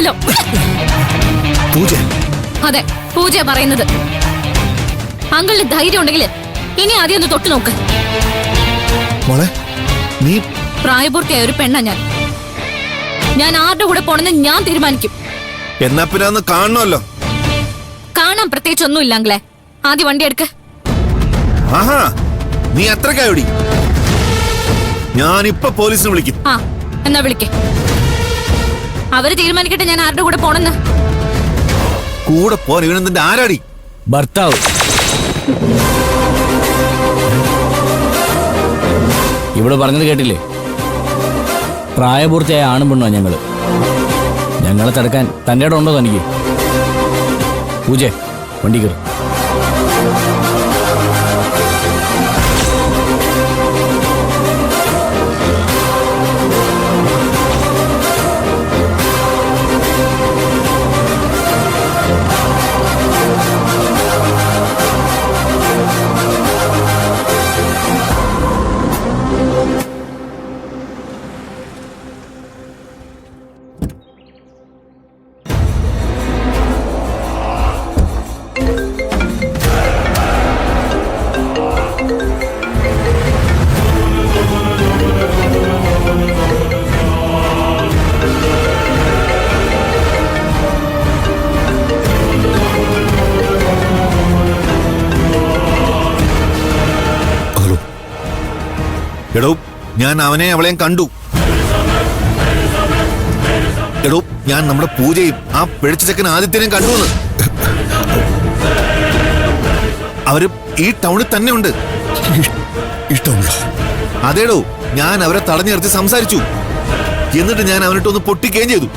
കൊല്ലോ. പൂജ? അതെ, പൂജ പറയുന്നത്. അങ്കിളിന് ധൈര്യം ഉണ്ടെങ്കിൽ ഇനി ആദ്യം ഒന്ന് തൊട്ടു നോക്ക്. മോളെ, നീ പ്രായപൂർത്തിയായ ഒരു പെണ്ണ ഞാൻ ആരുടെ കൂടെ പോണെന്ന് ഞാൻ തീരുമാനിക്കും. എന്നാ പിന്നെ ഒന്ന് കാണണമല്ലോ. കാണാൻ പ്രത്യേകിച്ച് ഒന്നും ഇല്ലെങ്കിലേ ആദ്യം വണ്ടി എടുക്ക. ആഹാ, നീ അത്രക്കായോടി? ഞാനിപ്പോ പോലീസിനെ വിളിക്കും. ആ, എന്നാ വിളിക്കേ. അവര് തീരുമാനിക്കട്ടെ ഞാൻ ആരുടെ കൂടെ പോണെന്ന്. കൂടെ പോൻ ഇവനെന്തിന്റെ ആരാടി? ഭർത്താവ്. ഇവിടെ പറഞ്ഞത് കേട്ടില്ലേ? പ്രായപൂർത്തിയായ ആണും പെണ്ണോ ഞങ്ങളെ തടുക്കാൻ തന്റെ ഇടം ഉണ്ടോ തനിക്ക്? പൂജ, വണ്ടി കയറി. എടോ, ഞാൻ അവനെ അവളെയും കണ്ടു. എടോ, ഞാൻ നമ്മുടെ പൂജയും ആ പിഴച്ച ചെക്കൻ ആദിത്യനെയും കണ്ടുവന്ന്. അവര് ഈ ടൗണിൽ തന്നെ ഉണ്ട്. അതേടോ, ഞാൻ അവരെ തടഞ്ഞു നിർത്തി സംസാരിച്ചു. എന്നിട്ട് ഞാൻ അവനിട്ടൊന്ന് പൊട്ടിക്കുകയും ചെയ്തു.